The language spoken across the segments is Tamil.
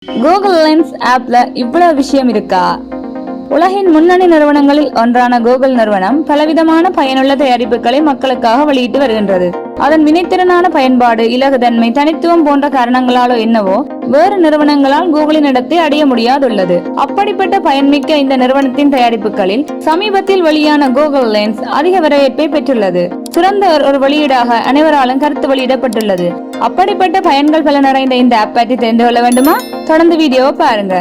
கூகுள் லென்ஸ் ஆப்ல இவ்வளவு விஷயம் இருக்கா? உலகின் முன்னணி நிறுவனங்களில் ஒன்றான கூகுள் நிறுவனம் பலவிதமான பயனுள்ள தயாரிப்புகளை மக்களுக்காக வெளியிட்டு வருகின்றது. அதன் வினைத்திறனான பயன்பாடு, இலகுதன்மை, தனித்துவம் போன்ற காரணங்களாலோ என்னவோ வேறு நிறுவனங்களால் கூகுளின் இடத்தை அடைய முடியாதுள்ளது. அப்படிப்பட்ட பயன்மிக்க இந்த நிறுவனத்தின் தயாரிப்புகளில் சமீபத்தில் வெளியான கூகுள் லென்ஸ் அதிக வரவேற்பை பெற்றுள்ளது. சிறந்த ஒரு வெளியீடாக அனைவராலும் கருத்து வெளியிடப்பட்டுள்ளது. அப்படிப்பட்ட பயன்கள் பல நிறைந்த இந்த ஆப் பற்றி தெரிந்து கொள்ள வேண்டுமா? தொடர்ந்து வீடியோவை பாருங்க.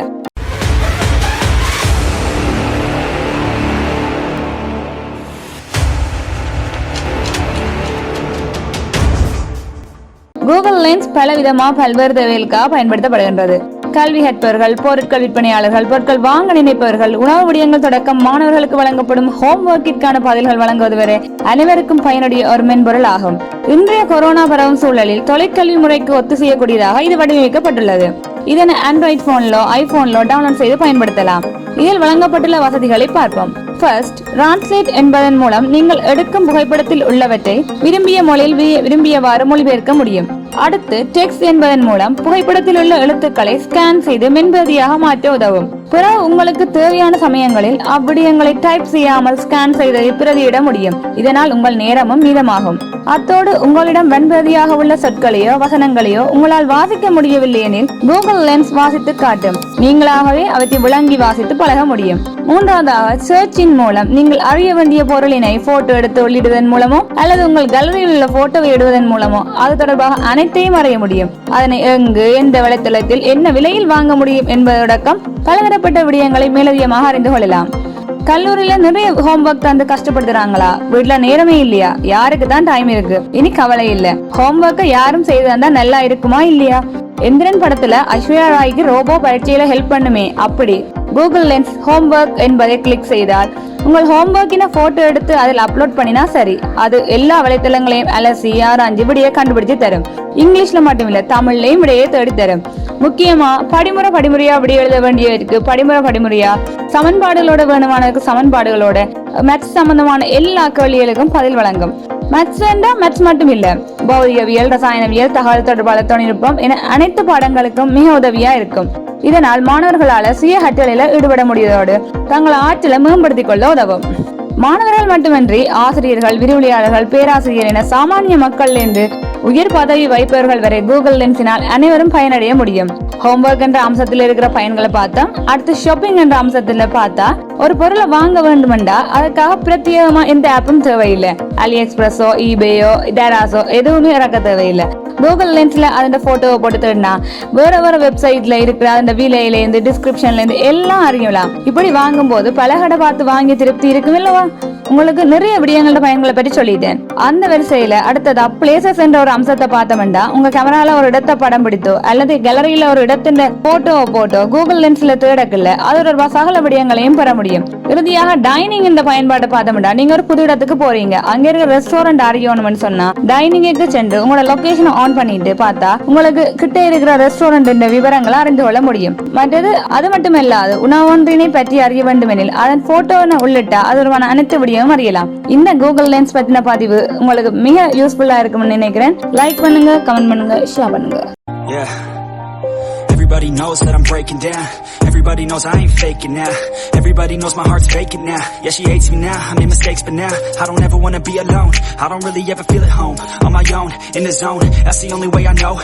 கூகுள் லென்ஸ் பலவிதமாக பல்வேறு தேவைகளுக்காக பயன்படுத்தப்படுகின்றது. கல்வி கற்பவர்கள், பொருட்கள் விற்பனையாளர்கள், பொருட்கள் வாங்க நினைப்பவர்கள், உணவு விடயங்கள் தொடக்கம் மாணவர்களுக்கு வழங்கப்படும் ஹோம் ஒர்க்கிற்கான பதில்கள் வழங்குவது வரை அனைவருக்கும் பயனுடைய ஒரு மென்பொருள் ஆகும். இன்றைய கொரோனா பரவும் சூழலில் தொலைக்கல்வி முறைக்கு ஒத்து செய்யக்கூடியதாக இது வடிவமைக்கப்பட்டுள்ளது. இதனை ஆண்ட்ராய்ட் போன்லோ ஐபோன்லோ டவுன்லோட் செய்து பயன்படுத்தலாம். இதில் வழங்கப்பட்டுள்ள வசதிகளை பார்ப்போம். ஃபர்ஸ்ட், டிரான்ஸ்லேட் என்பதன் மூலம் நீங்கள் எடுக்கும் புகைப்படத்தில் உள்ளவற்றை விரும்பிய மொழியில் விரும்பியவாறு மொழிபெயர்க்க முடியும். அடுத்து, டெக்ஸ்ட் என்பதன் மூலம் புகைப்படத்தில் உள்ள எழுத்துக்களை ஸ்கேன் செய்து மென்பிரதியாக மாற்ற உதவும். பிறகு உங்களுக்கு தேவையான சமயங்களில் அவ்விடயங்களை டைப் செய்யாமல் ஸ்கேன் செய்து பிரதியிட முடியும். இதனால் உங்கள் நேரமும் மீதமாகும். அத்தோடு உங்களிடம் வெண்பிரதியாக உள்ள சொற்களையோ வசனங்களையோ உங்களால் வாசிக்க முடியவில்லை எனில் கூகுள் லென்ஸ் வாசித்து காட்டும். நீங்களாகவே அவற்றை விளங்கி வாசித்து பழக முடியும். மூன்றாவதாக, சர்ச்சின் மூலம் நீங்கள் அறிய வேண்டிய பொருளினை போட்டோ எடுத்து உள்ளிடுவதன் மூலமோ அல்லது உங்கள் கேலரியில் உள்ள போட்டோவை இடுவதன் மூலமோ அது தொடர்பாக அனைத்தையும் அறிய முடியும். அதனை எங்கு, எந்த வலைத்தளத்தில், என்ன விலையில் வாங்க முடியும் என்பதடக்கம் பலதரப்பட்ட விடயங்களை மேலதிகமாக அறிந்து கொள்ளலாம். கல்லூரியில நிறைய ஹோம்ஒர்க் தந்து கஷ்டப்படுத்துறாங்களா? வீட்டுல நேரமே இல்லையா? யாருக்கு தான் டைம் இருக்கு? இனி கவலை இல்ல. ஹோம்ஒர்க்கை யாரும் செய்து தந்தா நல்லா இருக்குமா இல்லையா? எந்திரன் படத்துல ஐஸ்வர்யா ராய்க்கு ரோபோ பரீட்சையில ஹெல்ப் பண்ணுமே, அப்படி கூகுள் லென்ஸ் ஹோம்ஒர்க் என்பதை கிளிக் செய்தால் உங்கள் ஹோம்ஒர்க்கின போட்டோ எடுத்து அதில் அப்லோட் பண்ணினா சரி, அது எல்லா வலைத்தளங்களையும் அலசி ஆராய்ஞ்சு விடையை கண்டுபிடிச்சு தரும். இங்கிலீஷ்ல மட்டுமில்ல, தமிழ்லையும் விடையை தேடி தரும். முக்கியமா படிமுறையா விடை எழுத வேண்டியதுக்கு படிமுறையா, சமன்பாடுகளோட வேணுமானதுக்கு சமன்பாடுகளோட, மேத்ஸ் சம்பந்தமான எல்லா கேள்விகளுக்கும் பதில் வழங்கும். மேத்ஸ் வேண்டாம், மேத்ஸ் மட்டும் இல்ல, பௌதிகவியல், ரசாயனவியல், தகவல் தொடர்பாளர் தொழில்நுட்பம் என அனைத்து பாடங்களுக்கும் மிக உதவியா இருக்கும். இதனால் மாணவர்களால சுய கற்றலில ஈடுபட முடிவதோடு தங்கள் ஆற்றலை மேம்படுத்திக் கொள்ள உதவும். மாணவர்கள் மட்டுமின்றி ஆசிரியர்கள், விரிவுரையாளர்கள், பேராசிரியர் என சாமானிய மக்கள் இருந்து உயர் பதவி வைப்பவர்கள் வரை கூகுள் லென்ஸினால் அனைவரும் பயனடைய முடியும். ஹோம்ஒர்க் என்ற அம்சத்தில் இருக்கிற பயன்களை பார்த்தா, அடுத்து ஷாப்பிங் என்ற அம்சத்துல பார்த்தா, ஒரு பொருளை வாங்க வேண்டுமெண்டா அதுக்காக பிரத்யேகமா எந்த ஆப்பும் தேவையில்லை. அலி எக்ஸ்பிரஸோ, ஈபேயோ, டேராஸோ எதுவுமே இறக்க தேவையில்லை. கூகுள் லென்ஸ்ல அதோட போட்டோவை போட்டு தேடினா வேற வெப்சைட்ல இருக்கிற அந்த விலையில இருந்து டிஸ்கிரிப்ஷன்ல இருந்து எல்லாம் அறியலாம். இப்படி வாங்கும் போது பல கடை பார்த்து வாங்கி திருப்தி இருக்கும் இல்லவா? உங்களுக்கு நிறைய விடயங்களோட பயன்களை பற்றி சொல்லிட்டேன். அந்த வரிசையில அடுத்ததா பிளேசஸ் என்ற ஒரு அம்சத்தை பார்த்தோம்னா, உங்க கேமரால ஒரு இடத்தை படம் பிடித்தோ அல்லது கேலரியில ஒரு இடத்தின் போட்டோவை போட்டோ கூகுள் லென்ஸ்ல தேடக்கல அது ஒரு சகல விடயங்களையும் பெற முடியும். இறுதியாக டைனிங் என்ற பயன்பாட்டை பார்த்தோம்னா, நீங்க ஒரு புது இடத்துக்கு போறீங்க, அங்க இருக்க ரெஸ்டாரண்ட் அறியணும்னு சொன்னா டைனிங்குக்கு சென்று உங்களோட லொகேஷனை ஆன் பண்ணிட்டு பார்த்தா உங்களுக்கு கிட்ட இருக்கிற ரெஸ்டாரண்ட் விவரங்களை அறிந்து கொள்ள முடியும். மற்றது அது மட்டுமல்லாது, உணவு ஒன்றினை பற்றி அறிய வேண்டும் எனில் அதன் போட்டோவை உள்ளிட்டா அது அனைத்து விடயமும் அறியலாம். இந்த கூகுள் லென்ஸ் பத்தின பதிவு உங்களுக்கு மிக யூஸ்ஃபுல்லா இருக்கும்னு நினைக்கிறேன். லைக் பண்ணுங்க, கமெண்ட் பண்ணுங்க, ஷேர் பண்ணுங்க. Everybody knows that I'm breaking down. Everybody knows I ain't faking now. Everybody knows my heart's vacant now. Yeah, she hates me now, I made mistakes but now I don't ever wanna be alone. I don't really ever feel at home. On my own, in the zone, that's the only way I know.